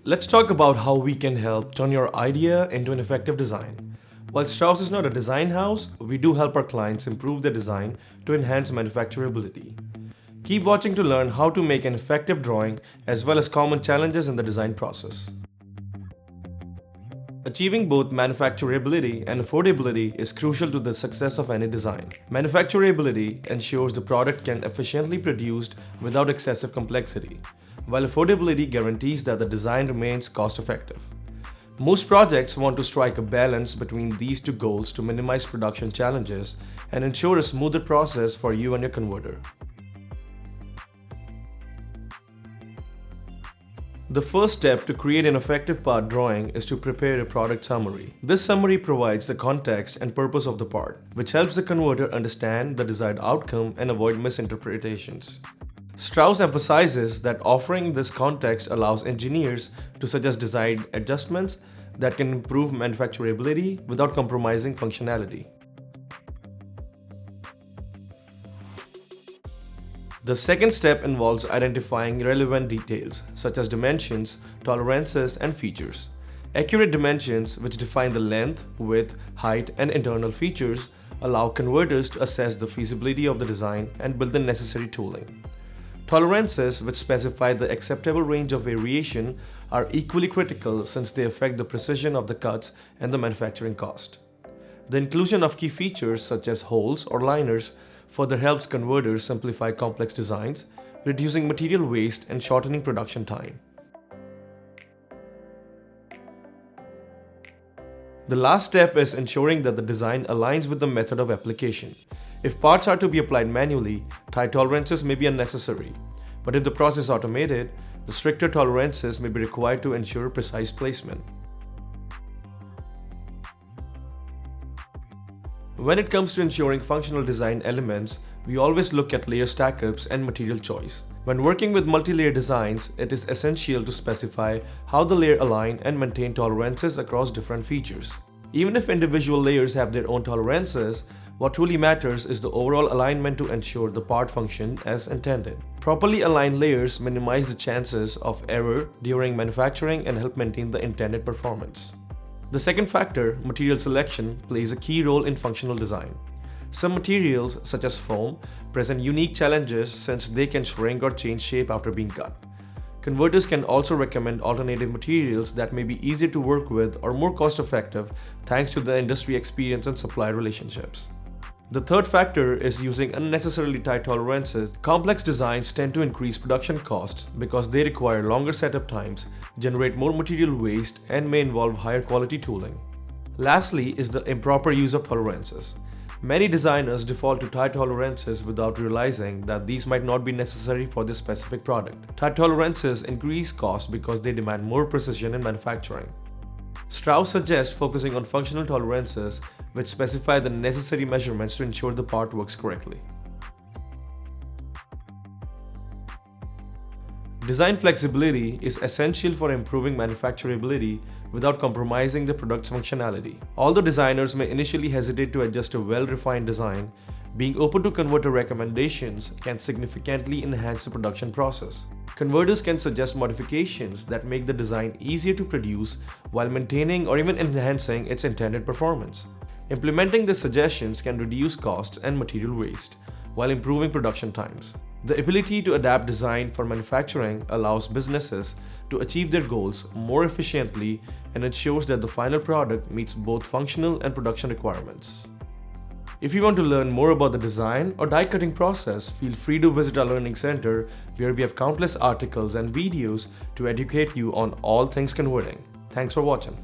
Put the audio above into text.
Let's talk about how we can help turn your idea into an effective design. While Strouse is not a design house, we do help our clients improve their design to enhance manufacturability. Keep watching to learn how to make an effective drawing as well as common challenges in the design process. Achieving both manufacturability and affordability is crucial to the success of any design. Manufacturability ensures the product can efficiently be produced without excessive complexity, while affordability guarantees that the design remains cost-effective. Most projects want to strike a balance between these two goals to minimize production challenges and ensure a smoother process for you and your converter. The first step to create an effective part drawing is to prepare a product summary. This summary provides the context and purpose of the part, which helps the converter understand the desired outcome and avoid misinterpretations. Strouse emphasizes that offering this context allows engineers to suggest design adjustments that can improve manufacturability without compromising functionality. The second step involves identifying relevant details, such as dimensions, tolerances, and features. Accurate dimensions, which define the length, width, height, and internal features, allow converters to assess the feasibility of the design and build the necessary tooling. Tolerances, which specify the acceptable range of variation, are equally critical since they affect the precision of the cuts and the manufacturing cost. The inclusion of key features such as holes or liners further helps converters simplify complex designs, reducing material waste and shortening production time. The last step is ensuring that the design aligns with the method of application. If parts are to be applied manually, tight tolerances may be unnecessary, but if the process is automated, the stricter tolerances may be required to ensure precise placement. When it comes to ensuring functional design elements, we always look at layer stack-ups and material choice. When working with multi-layer designs, it is essential to specify how the layer align and maintain tolerances across different features. Even if individual layers have their own tolerances, what truly matters is the overall alignment to ensure the part functions as intended. Properly aligned layers minimize the chances of error during manufacturing and help maintain the intended performance. The second factor, material selection, plays a key role in functional design. Some materials, such as foam, present unique challenges since they can shrink or change shape after being cut. Converters can also recommend alternative materials that may be easier to work with or more cost-effective thanks to the industry experience and supply relationships. The third factor is using unnecessarily tight tolerances. Complex designs tend to increase production costs because they require longer setup times, generate more material waste, and may involve higher quality tooling. Lastly is the improper use of tolerances. Many designers default to tight tolerances without realizing that these might not be necessary for their specific product. Tight tolerances increase cost because they demand more precision in manufacturing. Strouse suggests focusing on functional tolerances, which specify the necessary measurements to ensure the part works correctly. Design flexibility is essential for improving manufacturability without compromising the product's functionality. Although designers may initially hesitate to adjust a well-refined design, being open to converter recommendations can significantly enhance the production process. Converters can suggest modifications that make the design easier to produce while maintaining or even enhancing its intended performance. Implementing these suggestions can reduce costs and material waste while improving production times. The ability to adapt design for manufacturing allows businesses to achieve their goals more efficiently and ensures that the final product meets both functional and production requirements. If you want to learn more about the design or die cutting process, feel free to visit our learning center where we have countless articles and videos to educate you on all things converting. Thanks for watching.